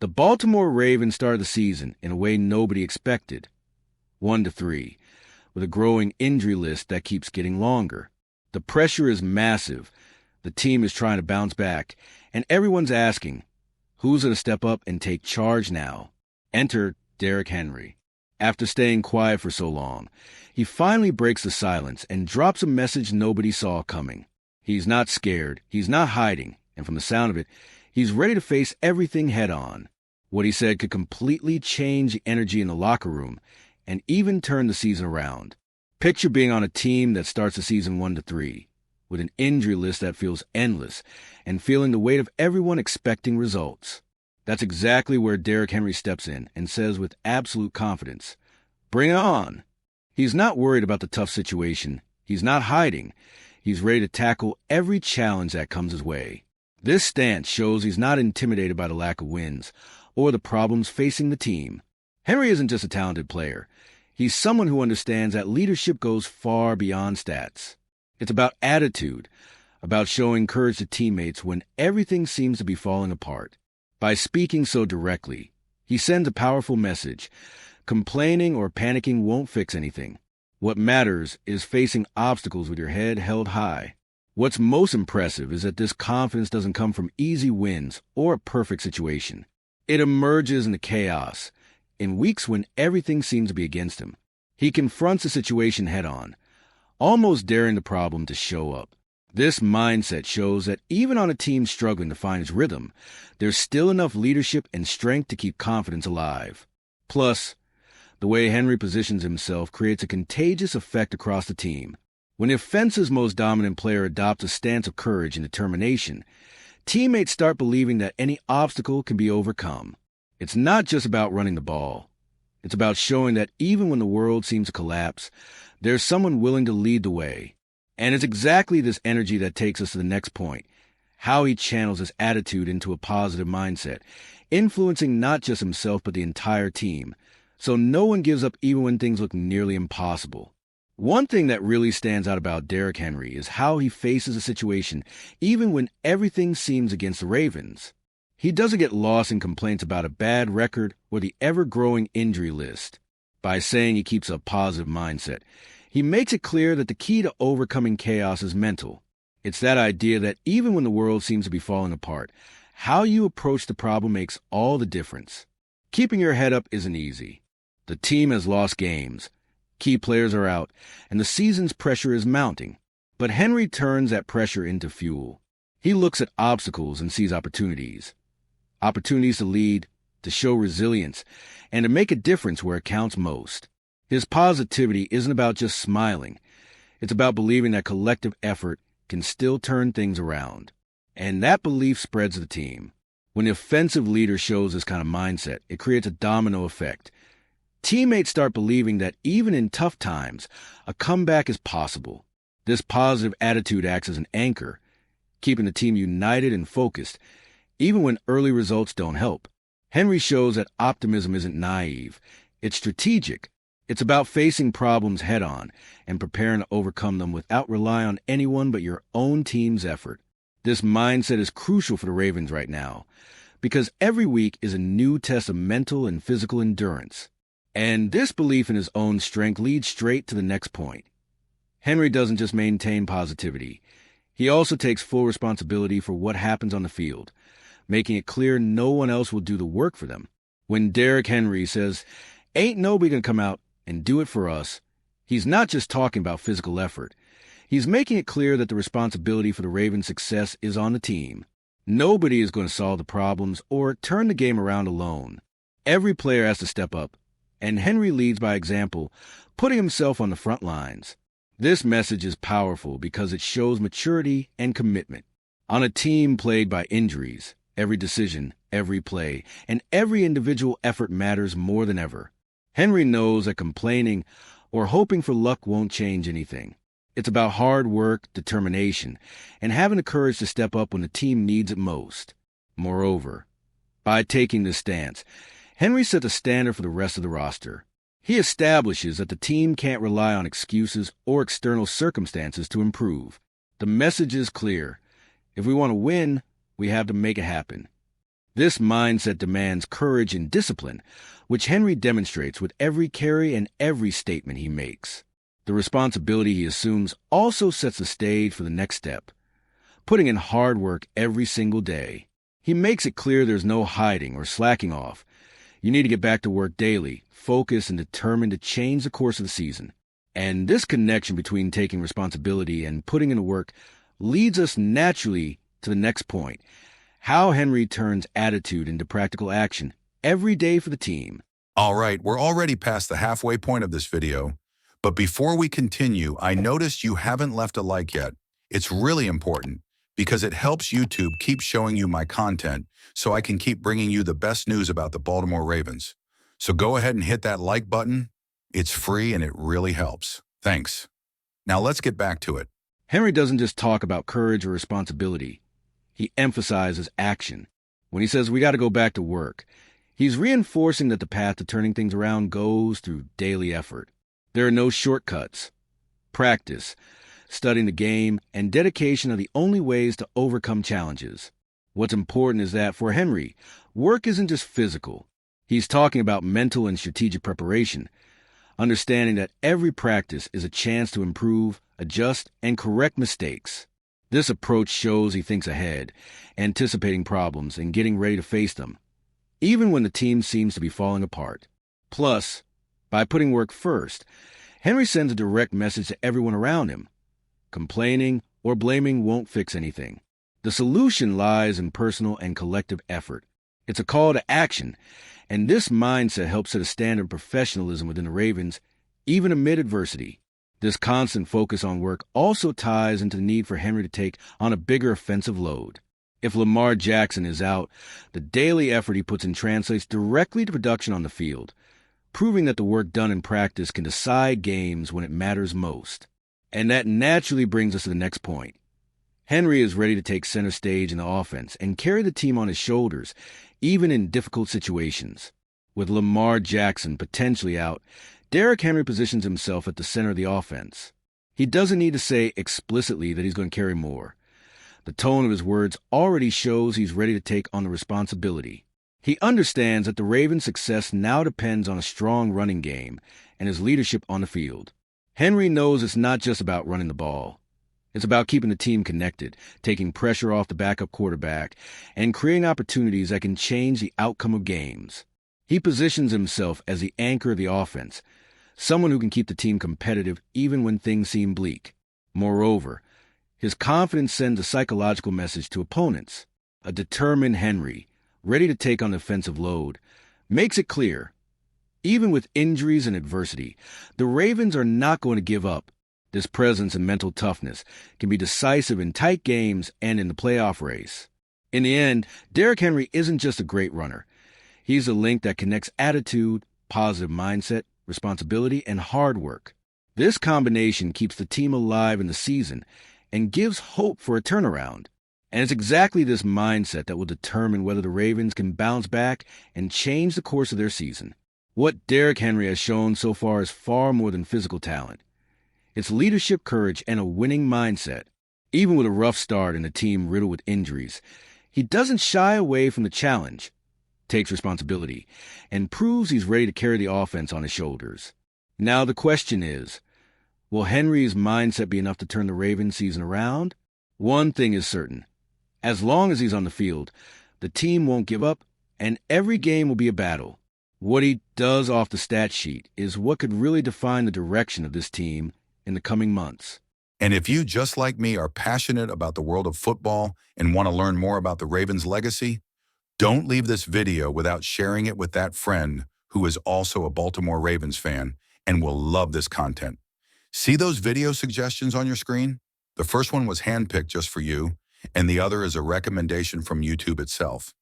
The Baltimore Ravens started the season in a way nobody expected, 1-3, with a growing injury list that keeps getting longer. The pressure is massive. The team is trying to bounce back, and everyone's asking, who's going to step up and take charge now? Enter Derrick Henry. After staying quiet for so long, he finally breaks the silence and drops a message nobody saw coming. He's not scared, he's not hiding, and from the sound of it, he's ready to face everything head-on. What he said could completely change the energy in the locker room and even turn the season around. Picture being on a team that starts the season 1-3, with an injury list that feels endless, and feeling the weight of everyone expecting results. That's exactly where Derrick Henry steps in and says with absolute confidence, "Bring it on." He's not worried about the tough situation. He's not hiding. He's ready to tackle every challenge that comes his way. This stance shows he's not intimidated by the lack of wins or the problems facing the team. Henry isn't just a talented player. He's someone who understands that leadership goes far beyond stats. It's about attitude, about showing courage to teammates when everything seems to be falling apart. By speaking so directly, he sends a powerful message. Complaining or panicking won't fix anything. What matters is facing obstacles with your head held high. What's most impressive is that this confidence doesn't come from easy wins or a perfect situation. It emerges in the chaos, in weeks when everything seems to be against him. He confronts the situation head-on, almost daring the problem to show up. This mindset shows that even on a team struggling to find its rhythm, there's still enough leadership and strength to keep confidence alive. Plus, the way Henry positions himself creates a contagious effect across the team. When the offense's most dominant player adopts a stance of courage and determination, teammates start believing that any obstacle can be overcome. It's not just about running the ball. It's about showing that even when the world seems to collapse, there's someone willing to lead the way. And it's exactly this energy that takes us to the next point, how he channels his attitude into a positive mindset, influencing not just himself but the entire team, so no one gives up even when things look nearly impossible. One thing that really stands out about Derrick Henry is how he faces a situation even when everything seems against the Ravens. He doesn't get lost in complaints about a bad record or the ever-growing injury list. By saying he keeps a positive mindset, he makes it clear that the key to overcoming chaos is mental. It's that idea that even when the world seems to be falling apart, how you approach the problem makes all the difference. Keeping your head up isn't easy. The team has lost games. Key players are out, and the season's pressure is mounting. But Henry turns that pressure into fuel. He looks at obstacles and sees opportunities. Opportunities to lead, to show resilience, and to make a difference where it counts most. His positivity isn't about just smiling. It's about believing that collective effort can still turn things around. And that belief spreads the team. When the offensive leader shows this kind of mindset, it creates a domino effect. Teammates start believing that even in tough times, a comeback is possible. This positive attitude acts as an anchor, keeping the team united and focused, even when early results don't help. Henry shows that optimism isn't naive. It's strategic. It's about facing problems head-on and preparing to overcome them without relying on anyone but your own team's effort. This mindset is crucial for the Ravens right now, because every week is a new test of mental and physical endurance. And this belief in his own strength leads straight to the next point. Henry doesn't just maintain positivity. He also takes full responsibility for what happens on the field, making it clear no one else will do the work for them. When Derrick Henry says, "Ain't nobody gonna come out and do it for us," he's not just talking about physical effort. He's making it clear that the responsibility for the Ravens' success is on the team. Nobody is going to solve the problems or turn the game around alone. Every player has to step up, and Henry leads by example, putting himself on the front lines. This message is powerful because it shows maturity and commitment. On a team plagued by injuries, every decision, every play, and every individual effort matters more than ever. Henry knows that complaining or hoping for luck won't change anything. It's about hard work, determination, and having the courage to step up when the team needs it most. Moreover, by taking this stance, Henry set the standard for the rest of the roster. He establishes that the team can't rely on excuses or external circumstances to improve. The message is clear. If we want to win, we have to make it happen. This mindset demands courage and discipline, which Henry demonstrates with every carry and every statement he makes. The responsibility he assumes also sets the stage for the next step, putting in hard work every single day. He makes it clear there's no hiding or slacking off. You need to get back to work daily, focused and determined to change the course of the season. And this connection between taking responsibility and putting in the work leads us naturally to the next point: how Henry turns attitude into practical action every day for the team. All right, we're already past the halfway point of this video, but before we continue, I noticed you haven't left a like yet. It's really important because it helps YouTube keep showing you my content so I can keep bringing you the best news about the Baltimore Ravens. So go ahead and hit that like button. It's free and it really helps. Thanks. Now let's get back to it. Henry doesn't just talk about courage or responsibility. He emphasizes action. When he says we got to go back to work, he's reinforcing that the path to turning things around goes through daily effort. There are no shortcuts. Practice, studying the game, and dedication are the only ways to overcome challenges. What's important is that for Henry, work isn't just physical. He's talking about mental and strategic preparation, understanding that every practice is a chance to improve, adjust, and correct mistakes. This approach shows he thinks ahead, anticipating problems and getting ready to face them, even when the team seems to be falling apart. Plus, by putting work first, Henry sends a direct message to everyone around him. Complaining or blaming won't fix anything. The solution lies in personal and collective effort. It's a call to action, and this mindset helps set a standard of professionalism within the Ravens, even amid adversity. This constant focus on work also ties into the need for Henry to take on a bigger offensive load. If Lamar Jackson is out, the daily effort he puts in translates directly to production on the field, proving that the work done in practice can decide games when it matters most. And that naturally brings us to the next point. Henry is ready to take center stage in the offense and carry the team on his shoulders, even in difficult situations. With Lamar Jackson potentially out, Derrick Henry positions himself at the center of the offense. He doesn't need to say explicitly that he's going to carry more. The tone of his words already shows he's ready to take on the responsibility. He understands that the Ravens' success now depends on a strong running game and his leadership on the field. Henry knows it's not just about running the ball. It's about keeping the team connected, taking pressure off the backup quarterback, and creating opportunities that can change the outcome of games. He positions himself as the anchor of the offense, someone who can keep the team competitive even when things seem bleak. Moreover, his confidence sends a psychological message to opponents. A determined Henry, ready to take on the offensive load, makes it clear, even with injuries and adversity, the Ravens are not going to give up. This presence and mental toughness can be decisive in tight games and in the playoff race. In the end, Derrick Henry isn't just a great runner. He's a link that connects attitude, positive mindset, responsibility, and hard work. This combination keeps the team alive in the season and gives hope for a turnaround. And it's exactly this mindset that will determine whether the Ravens can bounce back and change the course of their season. What Derrick Henry has shown so far is far more than physical talent. It's leadership, courage, and a winning mindset. Even with a rough start and a team riddled with injuries, he doesn't shy away from the challenge, takes responsibility, and proves he's ready to carry the offense on his shoulders. Now the question is, will Henry's mindset be enough to turn the Ravens season around? One thing is certain. As long as he's on the field, the team won't give up, and every game will be a battle. What he does off the stat sheet is what could really define the direction of this team in the coming months. And if you, just like me, are passionate about the world of football and want to learn more about the Ravens' legacy, don't leave this video without sharing it with that friend who is also a Baltimore Ravens fan and will love this content. See those video suggestions on your screen? The first one was handpicked just for you, and the other is a recommendation from YouTube itself.